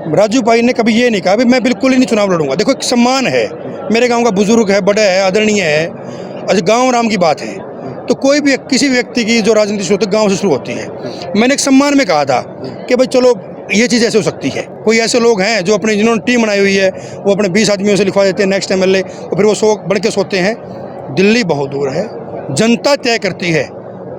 राजू भाई ने कभी ये नहीं कहा भी मैं बिल्कुल ही नहीं चुनाव लड़ूंगा। देखो एक सम्मान है, मेरे गांव का बुजुर्ग है, बड़ा है, आदरणीय है। अच्छा गांव राम की बात है, तो कोई भी किसी व्यक्ति की जो राजनीति शुरू होती है गांव से शुरू होती है। मैंने एक सम्मान में कहा था कि भाई चलो ये चीज़ ऐसे हो सकती है। कोई ऐसे लोग हैं जो अपने जिन्होंने टीम बनाई हुई है वो अपने 20 आदमियों से लिखवा देते हैं नेक्स्ट एमएलए, और फिर वो 100 बढ़ के सोते हैं। दिल्ली बहुत दूर है, जनता तय करती है।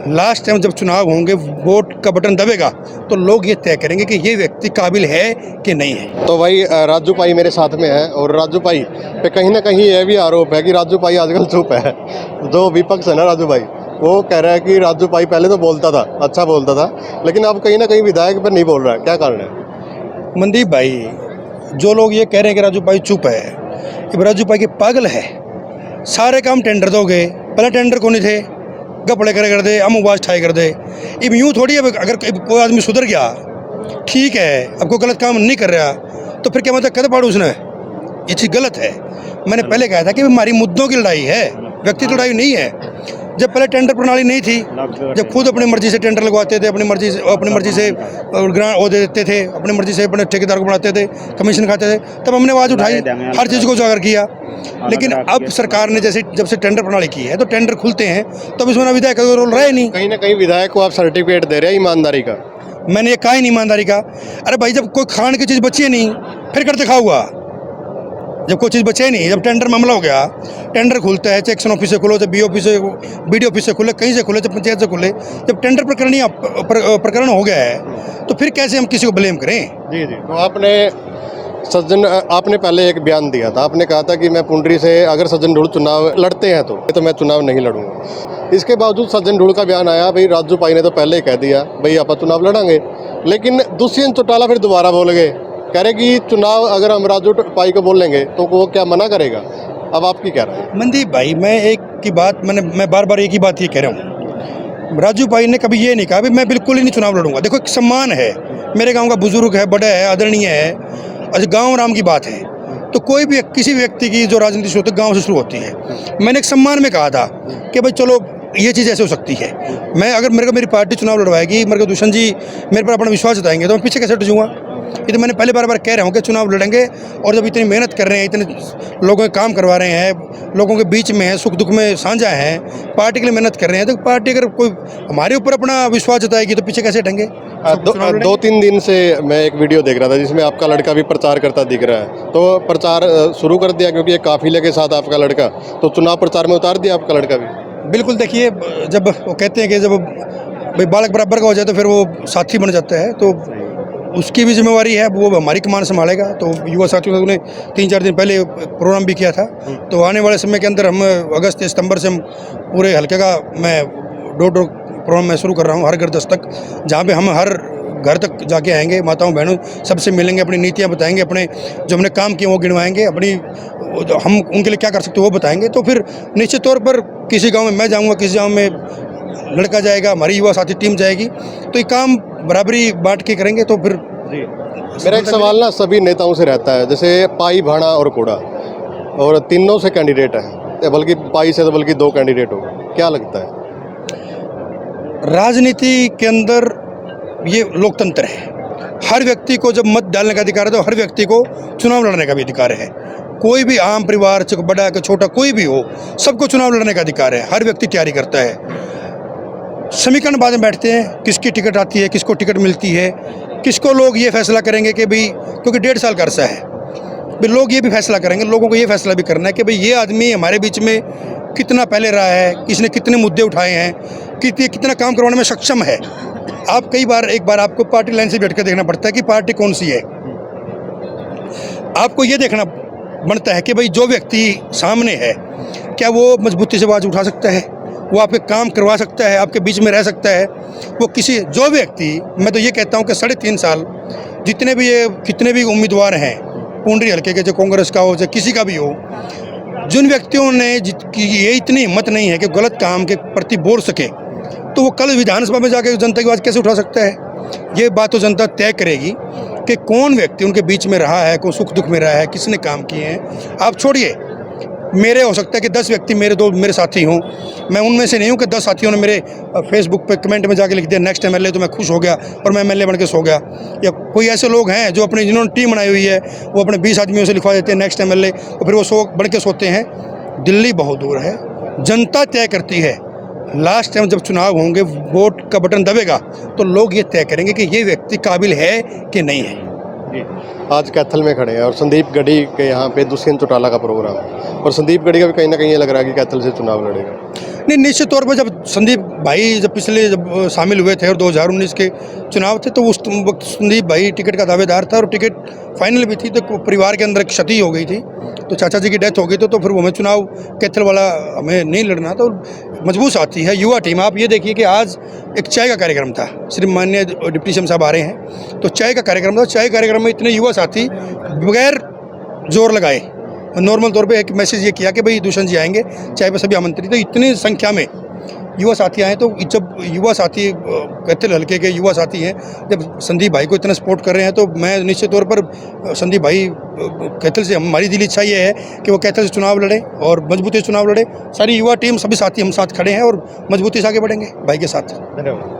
लास्ट टाइम जब चुनाव होंगे, वोट का बटन दबेगा तो लोग ये तय करेंगे कि ये व्यक्ति काबिल है कि नहीं है। तो भाई राजू भाई मेरे साथ में है, और राजू भाई पे कहीं ना कहीं यह भी आरोप है कि राजू भाई आजकल चुप है। जो विपक्ष है ना राजू भाई, वो कह रहा है कि राजू भाई पहले तो बोलता था, अच्छा बोलता था, लेकिन अब कहीं ना कहीं विधायक पर नहीं बोल रहा है। क्या कारण है? मनदीप भाई, जो लोग ये कह रहे हैं कि राजू भाई चुप है, ये राजू भाई के पागल है। सारे काम टेंडर दोगे, पहले टेंडर को नहीं थे, गपड़े कर दे, हम आवाज ठाई कर दे। अब यूँ थोड़ी है, अगर कोई आदमी सुधर गया ठीक है, अब कोई गलत काम नहीं कर रहा तो फिर क्या मतलब कदम पाड़ू उसने, ये चीज़ गलत है। मैंने पहले कहा था कि हमारी मुद्दों की लड़ाई है, व्यक्तिगत लड़ाई नहीं है। जब पहले टेंडर प्रणाली नहीं थी, जब खुद अपनी मर्जी से टेंडर लगवाते थे, अपनी मर्जी से ग्रांट वो दे देते थे, अपनी मर्जी से अपने ठेकेदार को बढ़ाते थे, कमीशन खाते थे, तब हमने आवाज़ उठाई, हर चीज़ को उजागर किया। लेकिन अब सरकार ने जब से टेंडर प्रणाली की है तो टेंडर खुलते हैं, तब इसमें विधायक का रोल रहा ही नहीं। कहीं ना कहीं विधायक को आप सर्टिफिकेट दे रहे हैं ईमानदारी का। मैंने ये कहा ही नहीं ईमानदारी का। अरे भाई जब कोई खान की चीज़ बची है नहीं, फिर कर दिखाऊंगा। जब कोई चीज़ बचे नहीं, जब टेंडर मामला हो गया, टेंडर खुलता है, सेक्शन ऑफिस से खुलो, जब बी ऑफिस से, BD ऑफिस से खुले, कहीं से खुले, जब पंचायत से खुले, जब टेंडर प्रकरण हो गया है तो फिर कैसे हम किसी को ब्लेम करें? जी जी। तो आपने पहले एक बयान दिया था, आपने कहा था कि मैं पुंडरी से अगर सज्जन ढूल चुनाव लड़ते हैं तो मैं चुनाव नहीं लड़ूंगा। इसके बावजूद सज्जन ढूल का बयान आया, भाई राजू भाई ने तो पहले ही कह दिया भाई आप चुनाव लड़ेंगे, लेकिन दुष्यंत चौटाला फिर दोबारा बोल गए, कह रहे कि चुनाव अगर हम राजू भाई को बोल लेंगे तो वो क्या मना करेगा। अब आपकी क्या राय है? मनदीप भाई, मैं एक की बात मैं बार बार एक ही बात ये कह रहा हूँ, राजू भाई ने कभी ये नहीं कहा भी मैं बिल्कुल ही नहीं चुनाव लड़ूंगा। देखो एक सम्मान है, मेरे गांव का बुजुर्ग है, बड़ा है, आदरणीय है। अच्छा गांव राम की बात है, तो कोई भी किसी व्यक्ति की जो राजनीति शुरू होती है गांव से शुरू होती है। मैंने एक सम्मान में कहा था कि भाई चलो ये चीज़ ऐसे हो सकती है। मैं अगर मेरे को मेरी पार्टी चुनाव लड़वाएगी, मेरे को दुष्यंत जी मेरे पर अपना विश्वास जताएंगे तो मैं पीछे कैसे हट जाऊँगा। ये तो मैंने पहले बार कह रहा हूँ कि चुनाव लड़ेंगे, और जब इतनी मेहनत कर रहे हैं, इतने लोगों के काम करवा रहे हैं, लोगों के बीच में हैं, सुख दुख में साझा हैं, पार्टी के लिए मेहनत कर रहे हैं, तो पार्टी अगर कोई हमारे ऊपर अपना विश्वास जताएगी तो पीछे कैसे हटेंगे? 2-3 दिन से मैं एक वीडियो देख रहा था जिसमें आपका लड़का भी प्रचार करता दिख रहा है, तो प्रचार शुरू कर दिया क्योंकि एक काफिले के साथ आपका लड़का, तो चुनाव प्रचार में उतार दिया आपका लड़का भी? बिल्कुल। देखिए, जब वो कहते हैं कि जब भाई बालक बराबर का हो जाए तो फिर वो साथी बन जाता है, तो उसकी भी जिम्मेवारी है, वो हमारी कमान संभालेगा। तो युवा साथियों ने 3-4 दिन पहले प्रोग्राम भी किया था, तो आने वाले समय के अंदर हम अगस्त सितंबर से हम पूरे हल्के का मैं डोर टू प्रोग्राम मैं शुरू कर रहा हूँ, हर घर दस्तक, जहाँ पे हम हर घर तक जाके आएंगे, माताओं बहनों सबसे मिलेंगे, अपनी नीतियाँ बताएंगे, अपने जो हमने काम किए वो गिनवाएंगे, अपनी हम उनके लिए क्या कर सकते हैं वो बताएंगे। तो फिर निश्चित तौर पर किसी गाँव में मैं जाऊँगा, किसी गाँव में लड़का जाएगा, हमारी युवा साथी टीम जाएगी, तो ये काम बराबरी बांट के करेंगे। तो फिर मेरा एक सवाल ना सभी नेताओं से रहता है, जैसे पाई, भाड़ा और कोड़ा, और तीनों से कैंडिडेट है, बल्कि पाई से तो बल्कि 2 कैंडिडेट हो, क्या लगता है? राजनीति के अंदर ये लोकतंत्र है, हर व्यक्ति को जब मत डालने का अधिकार है तो हर व्यक्ति को चुनाव लड़ने का भी अधिकार है। कोई भी आम परिवार, चाहे बड़ा कि छोटा कोई भी हो, सबको चुनाव लड़ने का अधिकार है। हर व्यक्ति तैयारी करता है, समीकरण बाद में बैठते हैं, किसकी टिकट आती है, किसको टिकट मिलती है, किसको लोग ये फैसला करेंगे कि भाई, क्योंकि 1.5 साल का अरसा है, भाई लोग ये भी फैसला करेंगे, लोगों को ये फैसला भी करना है कि भाई ये आदमी हमारे बीच में कितना पहले रहा है, किसने कितने मुद्दे उठाए हैं, कितना काम करवाने में सक्षम है। आप एक बार आपको पार्टी लाइन से बैठ कर देखना पड़ता है कि पार्टी कौन सी है। आपको ये देखना बनता है कि भाई जो व्यक्ति सामने है, क्या वो मजबूती से आवाज़ उठा सकता है, वो आपके काम करवा सकता है, आपके बीच में रह सकता है। वो जो व्यक्ति, मैं तो ये कहता हूँ कि 3.5 साल कितने भी उम्मीदवार हैं पुंडरी हल्के के, जो कांग्रेस का हो चाहे किसी का भी हो, जिन व्यक्तियों ने ये इतनी हिम्मत नहीं है कि गलत काम के प्रति बोल सके, तो वो कल विधानसभा में जाकर जनता की आवाज़ कैसे उठा सकता है? ये बात तो जनता तय करेगी कि कौन व्यक्ति उनके बीच में रहा है, कौन सुख दुख में रहा है, किसने काम किए हैं। आप छोड़िए, मेरे हो सकता है कि 10 व्यक्ति मेरे साथी हों, मैं उनमें से नहीं हूँ कि 10 साथियों ने मेरे फेसबुक पे कमेंट में जाके लिख दिया नेक्स्ट एमएलए, तो मैं खुश हो गया और मैं एमएलए बन के सो गया। या कोई ऐसे लोग हैं जो अपने जिन्होंने टीम बनाई हुई है, वो अपने 20 आदमियों से लिखवा देते हैं नेक्स्ट एमएलए, और फिर वो बन के सोते हैं। दिल्ली बहुत दूर है, जनता तय करती है। लास्ट टाइम जब चुनाव होंगे, वोट का बटन दबेगा तो लोग ये तय करेंगे कि ये व्यक्ति काबिल है कि नहीं है। आज कैथल में खड़े हैं और संदीप गढ़ी के यहाँ पे दुष्यंत चौटाला का प्रोग्राम है, और संदीप गढ़ी का भी कहीं ना कहीं ये लग रहा है कि कैथल से चुनाव लड़ेगा। नहीं, निश्चित तौर पर जब संदीप भाई पिछले शामिल हुए थे और 2019 के चुनाव थे, तो उस वक्त संदीप भाई टिकट का दावेदार था और टिकट फाइनल भी थी, तो परिवार के अंदर क्षति हो गई थी, तो चाचा जी की डेथ हो गई, तो फिर वो हमें चुनाव कैथल वाला हमें नहीं लड़ना, तो मजबूत साथी है युवा टीम। आप ये देखिए कि आज एक चाय का कार्यक्रम था, श्री माननीय डिप्टी सीएम साहब आ रहे हैं, तो चाय का कार्यक्रम था। चाय कार्यक्रम में इतने युवा साथी बगैर जोर लगाए नॉर्मल तौर पे एक मैसेज ये किया कि भाई दुष्यंत जी आएंगे, चाय पे सभी आमंत्रित। तो इतनी संख्या में युवा साथी आए, तो जब युवा साथी कैथल हल्के के युवा साथी हैं, जब संदीप भाई को इतना सपोर्ट कर रहे हैं, तो मैं निश्चित तौर पर संदीप भाई कैथल से, हमारी दिली इच्छा ये है कि वो कैथल से चुनाव लड़े और मजबूती से चुनाव लड़े। सारी युवा टीम, सभी साथी हम साथ खड़े हैं और मजबूती से आगे बढ़ेंगे भाई के साथ। धन्यवाद।